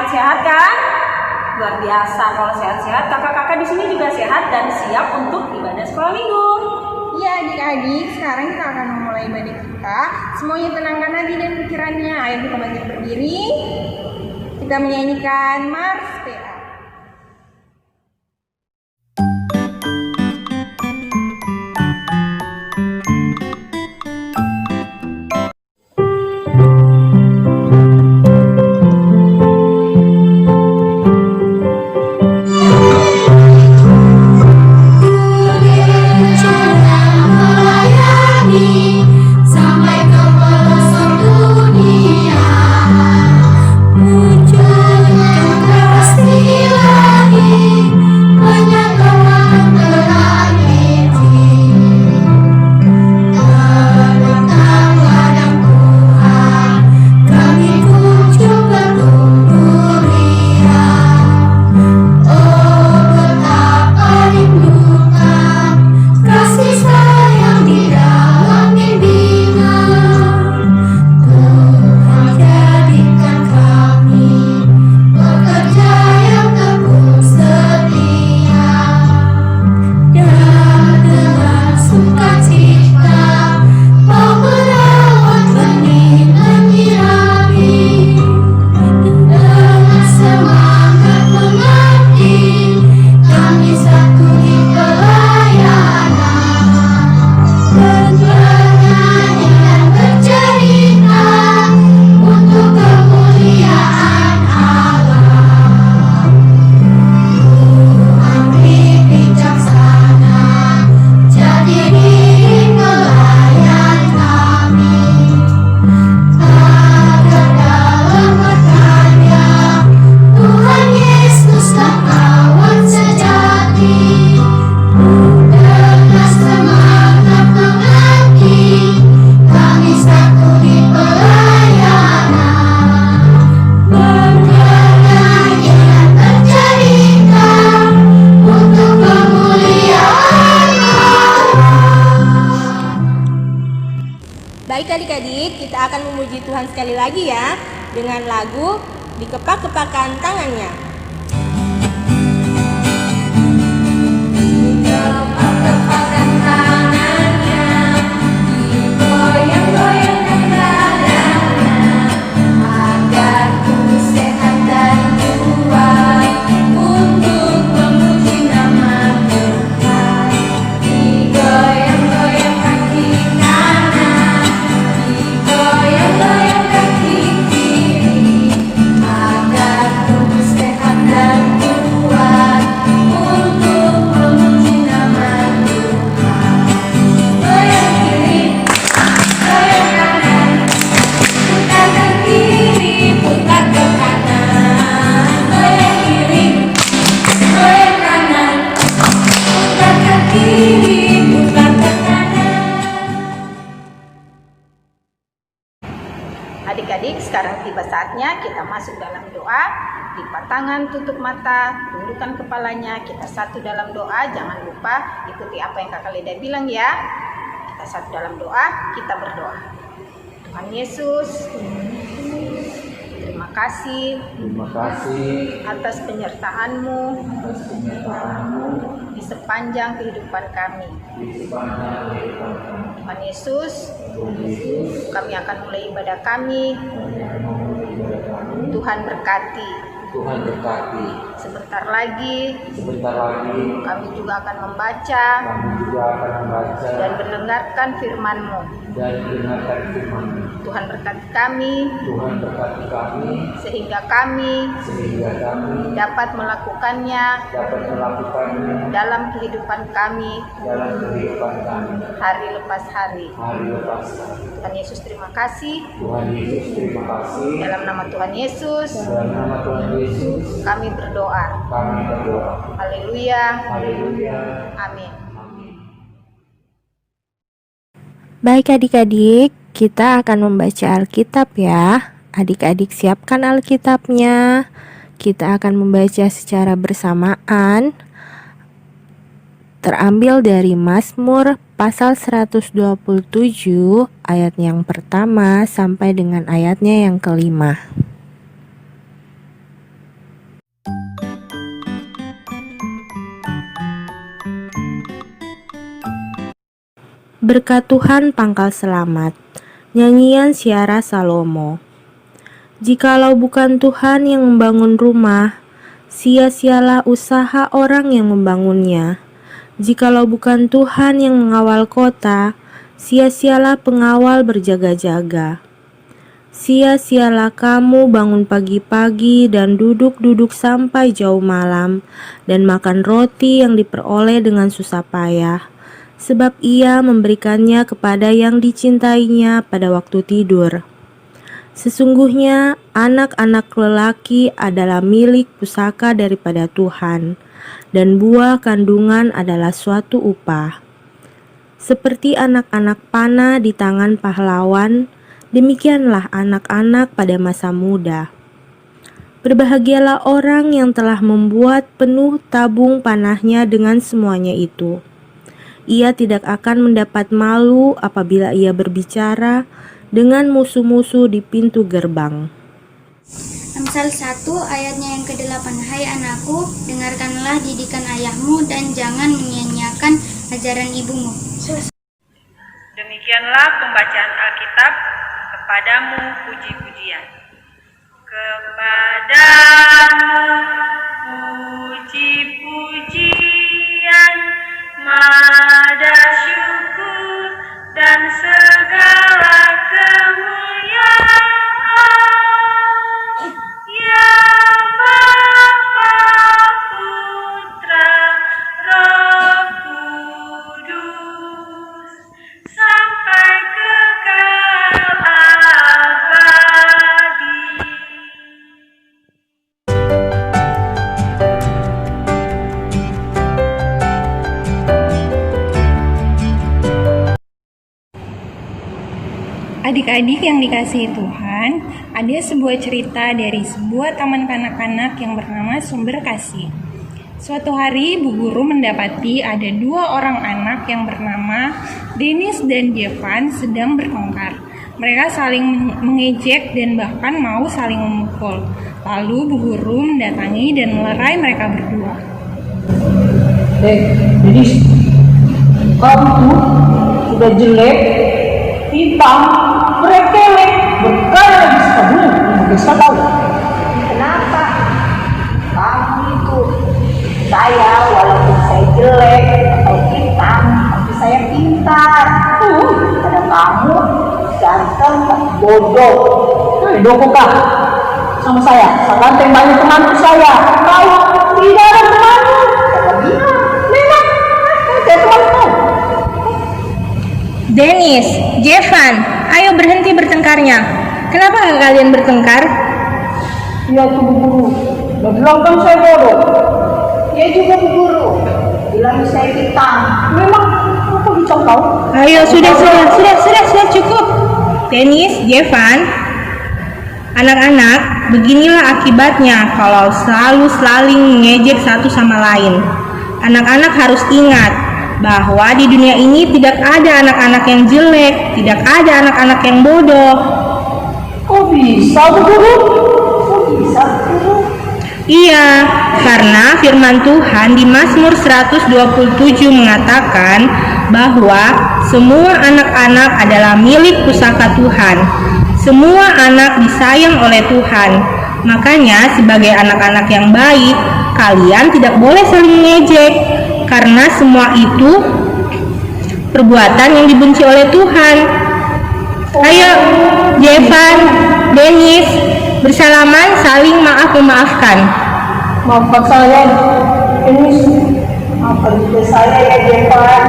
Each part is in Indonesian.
sehat-sehat kan? Luar biasa. Kalau sehat-sehat, kakak-kakak di sini juga sehat dan siap untuk ibadah sekolah minggu. Iya adik-adik, sekarang kita akan memulai ibadah kita. Semuanya tenangkan hati dan pikirannya. Ayo kita bangkit berdiri. Kita menyanyikan Mars PA. Baik adik-adik, kita akan memuji Tuhan sekali lagi ya dengan lagu Dikepak-kepakan Tangannya. Dikepak-kepakan tangannya, digoyang-goyangkan badannya, agar ku sehat dan kuat untuk memuji nama Tuhan. Digoyang-goyang kaki kanan, digoyang-goyang kaki kiri, agar tubuh sehat dan kuat untuk memuji nama Tuhan. Goyang kiri, goyang kanan, putar ke kiri, putar ke kanan. Goyang kiri, goyang kanan, putar ke kiri, putar ke kanan. Adik-adik, sekarang tiba saatnya kita masuk dalam doa. Lipat tangan, tutup mata, tundukkan kepalanya. Kita satu dalam doa. Jangan lupa ikuti apa yang Kakak Leda bilang ya. Kita satu dalam doa, kita berdoa. Tuhan Yesus, terima kasih atas penyertaan-Mu di sepanjang kehidupan kami. Tuhan Yesus, kami akan mulai ibadah kami. Tuhan berkati. Sebentar lagi kami juga akan membaca dan mendengarkan firman-Mu. Tuhan berkati kami sehingga kami dapat melakukannya dalam kehidupan kami hari lepas hari. Tuhan Yesus, terima kasih. Dalam nama Tuhan Yesus kami berdoa. Haleluya. Amin. Baik adik-adik, kita akan membaca Alkitab ya. Adik-adik siapkan Alkitabnya. Kita akan membaca secara bersamaan. Terambil dari Mazmur pasal 127 ayat yang pertama sampai dengan ayatnya yang kelima. Berkat Tuhan pangkal selamat. Nyanyian Syara Salomo. Jikalau bukan Tuhan yang membangun rumah, sia-sialah usaha orang yang membangunnya. Jikalau bukan Tuhan yang mengawal kota, sia-sialah pengawal berjaga-jaga. Sia-sialah kamu bangun pagi-pagi dan duduk-duduk sampai jauh malam, dan makan roti yang diperoleh dengan susah payah, sebab ia memberikannya kepada yang dicintainya pada waktu tidur. Sesungguhnya anak-anak lelaki adalah milik pusaka daripada Tuhan, dan buah kandungan adalah suatu upah. Seperti anak-anak panah di tangan pahlawan, demikianlah anak-anak pada masa muda. Berbahagialah orang yang telah membuat penuh tabung panahnya dengan semuanya itu. Ia tidak akan mendapat malu apabila ia berbicara dengan musuh-musuh di pintu gerbang. Amsal 1 ayatnya yang ke-8. Hai anakku, dengarkanlah didikan ayahmu dan jangan menyia-nyiakan ajaran ibumu. Demikianlah pembacaan Alkitab. Kepadamu puji-pujian. Kepadamu puji-pujian, mada syukur dan segala kemuliaan. Ya Bapa, Putra, Roh Kudus, sampai kekal abadi. Adik-adik yang dikasihi Tuhan, ada sebuah cerita dari sebuah taman kanak-kanak yang bernama Sumber Kasih. Suatu hari, Bu Guru mendapati ada dua orang anak yang bernama Dennis dan Jevan sedang bertengkar. Mereka saling mengejek dan bahkan mau saling memukul. Lalu Bu Guru mendatangi dan melerai mereka berdua. Dennis, kamu tuh sudah jelek, hitam, brekelek, bergaya lagi sekali, bisa tahu. Kenapa? Kamu itu, saya walaupun saya jelek atau hitam, tapi saya pintar. Ada kamu ganteng, bodoh. Dokokah sama saya ganteng banyak temanku saya. Kau tidak ada temanku. Memang saya temanku. Dennis, Jevan, ayo berhenti bertengkarnya. Kenapa kalian bertengkar? Iya tuh Bu Guru, udah bilang kan saya bodoh. Dia juga Bu Guru, bilang saya hitam. Memang apa bisa kau? Ayo, sudah cukup. Dennis, Jevan, anak-anak, beginilah akibatnya kalau selalu saling mengejek satu sama lain. Anak-anak harus ingat bahwa di dunia ini tidak ada anak-anak yang jelek, tidak ada anak-anak yang bodoh. Kok bisa Bu Guru? Iya, karena firman Tuhan di Mazmur 127 mengatakan bahwa semua anak-anak adalah milik pusaka Tuhan. Semua anak disayang oleh Tuhan. Makanya sebagai anak-anak yang baik, kalian tidak boleh saling mengejek, karena semua itu perbuatan yang dibenci oleh Tuhan. Ayo, Jevan, Dennis, bersalaman saling maaf-memaafkan. Maafkan saya, Dennis. Maafkan juga saya ya Jevan.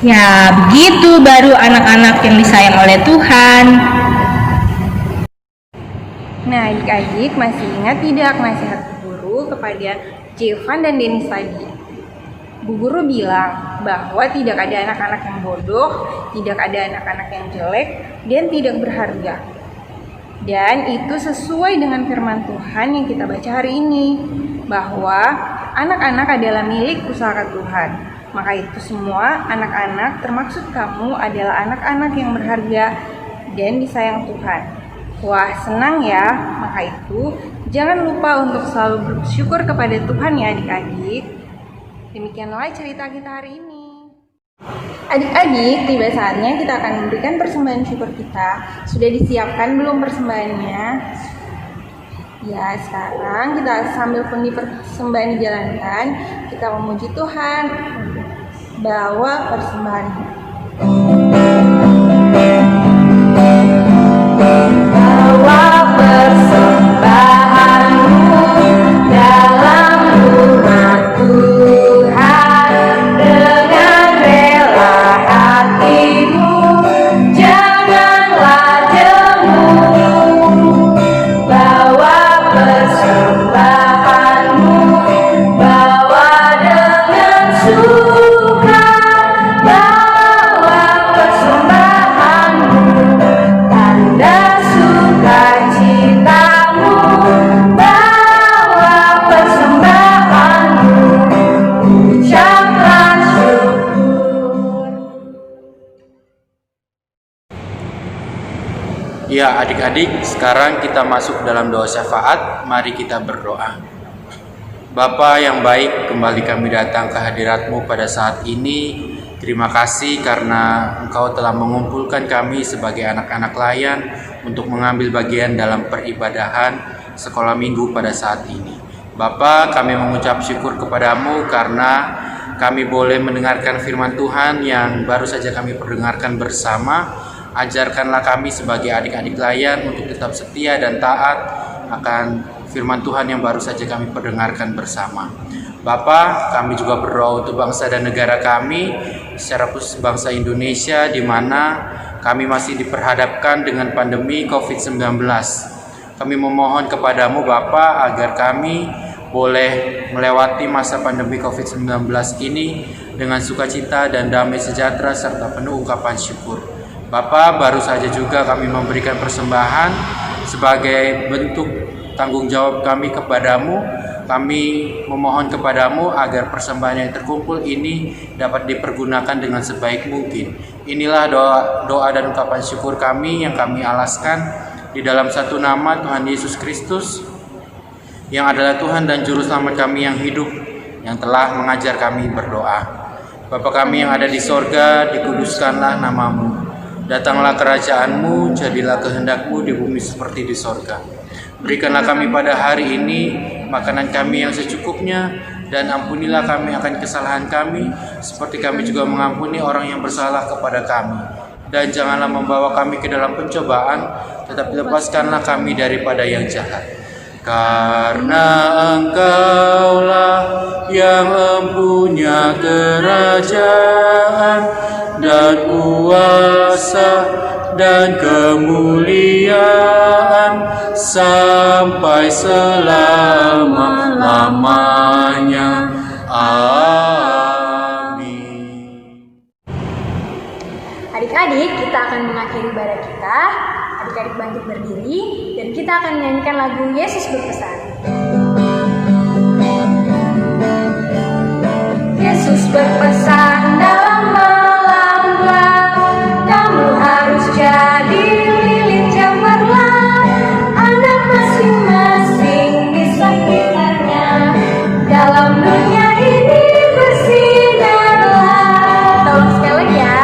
Ya, begitu baru anak-anak yang disayang oleh Tuhan. Nah, adik-adik masih ingat tidak nasihat Bu Guru kepada Jevan dan Dennis tadi? Bu Guru bilang bahwa tidak ada anak-anak yang bodoh, tidak ada anak-anak yang jelek, dan tidak berharga. Dan itu sesuai dengan firman Tuhan yang kita baca hari ini, bahwa anak-anak adalah milik pusaka Tuhan. Maka itu semua anak-anak, termaksud kamu, adalah anak-anak yang berharga dan disayang Tuhan. Wah, senang ya. Maka itu jangan lupa untuk selalu bersyukur kepada Tuhan ya adik-adik. Demikianlah cerita kita hari ini. Adik-adik, tiba saatnya kita akan memberikan persembahan syukur kita. Sudah disiapkan belum persembahannya? Ya, sekarang kita sambil pundi persembahan dijalankan, kita memuji Tuhan. Bawa persembahan. Bawa persembahanmu dalam rumah Tuhan dengan rela hatimu, janganlah jemu. Bawa persembahanmu, bawa dengan suka, bawa persembahanmu, tanda sukacitamu, bawa persembahanmu, ucaplah syukur. Ya, adik-adik, sekarang kita masuk dalam doa syafaat. Mari kita berdoa. Bapa yang baik, kembali kami datang ke hadirat-Mu pada saat ini. Terima kasih karena Engkau telah mengumpulkan kami sebagai anak-anak layan untuk mengambil bagian dalam peribadahan sekolah minggu pada saat ini. Bapa, kami mengucap syukur kepadamu karena kami boleh mendengarkan firman Tuhan yang baru saja kami perdengarkan bersama. Ajarkanlah kami sebagai adik-adik layan untuk tetap setia dan taat akan firman Tuhan yang baru saja kami perdengarkan bersama. Bapa, kami juga berdoa untuk bangsa dan negara kami, secara khusus bangsa Indonesia, di mana kami masih diperhadapkan dengan pandemi COVID-19. Kami memohon kepadamu Bapa agar kami boleh melewati masa pandemi COVID-19 ini dengan sukacita dan damai sejahtera serta penuh ungkapan syukur. Bapa, baru saja juga kami memberikan persembahan sebagai bentuk tanggung jawab kami kepadamu. Kami memohon kepadamu agar persembahan yang terkumpul ini dapat dipergunakan dengan sebaik mungkin. Inilah doa dan ungkapan syukur kami yang kami alaskan di dalam satu nama Tuhan Yesus Kristus, yang adalah Tuhan dan Juru Selamat kami yang hidup, yang telah mengajar kami berdoa. Bapa kami yang ada di sorga, dikuduskanlah namamu. Datanglah kerajaan-Mu, jadilah kehendak-Mu di bumi seperti di sorga. Berikanlah kami pada hari ini makanan kami yang secukupnya, dan ampunilah kami akan kesalahan kami, seperti kami juga mengampuni orang yang bersalah kepada kami. Dan janganlah membawa kami ke dalam pencobaan, tetapi lepaskanlah kami daripada yang jahat. Karena Engkaulah yang empunya kerajaan dan kuasa dan kemuliaan sampai selama-lamanya. Amin. Adik-adik, kita akan mengakhiri ibadah kita. Adik-adik bangkit berdiri dan kita akan menyanyikan lagu Yesus Berpesan. Yesus berpesan dalam malam gelap, kamu harus jadi lilin cemerlang. Anak masing-masing di sekitarnya, dalam dunia ini bersinarlah. Tolong sekali lagi ya.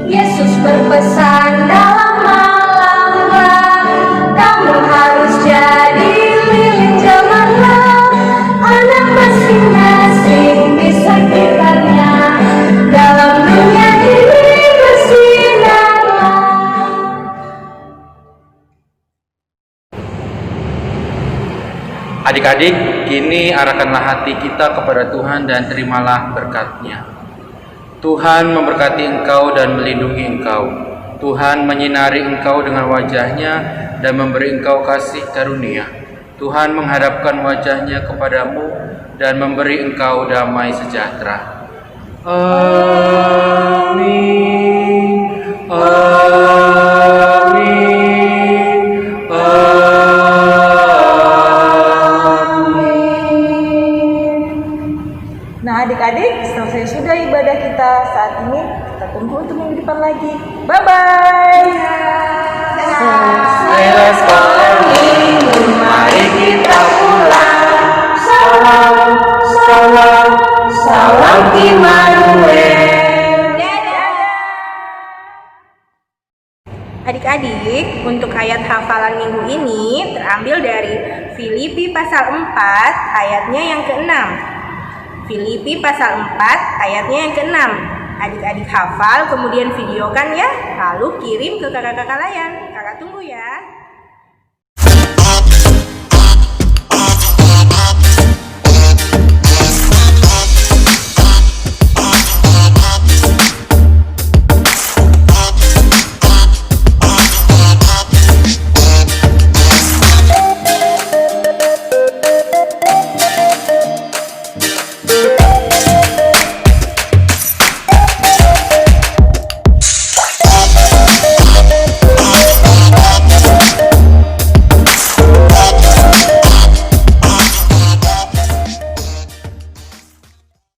Yesus berpesan dalam malam gelap, kamu harus jadi lilin cemerlang. Anak masing-masing di sekitarnya, dalam dunia ini bersinarlah. Adik-adik, kini arahkanlah hati kita kepada Tuhan dan terimalah berkat-Nya. Tuhan memberkati engkau dan melindungi engkau. Tuhan menyinari engkau dengan wajah-Nya dan memberi engkau kasih karunia. Tuhan menghadapkan wajah-Nya kepadamu dan memberi engkau damai sejahtera. Amin. Amin. Nah adik-adik, selesai sudah ibadah kita saat ini. Kita tunggu untuk minggu depan lagi. Bye-bye. Selesai sekolah minggu, mari kita pulang. Salam, salam, salam Immanuel. Adik-adik, untuk ayat hafalan minggu ini terambil dari Filipi pasal 4 ayatnya yang ke-6. Filipi pasal 4 ayatnya yang ke-6. Adik-adik hafal, kemudian videokan ya, lalu kirim ke kakak-kakak layan. Kakak tunggu ya.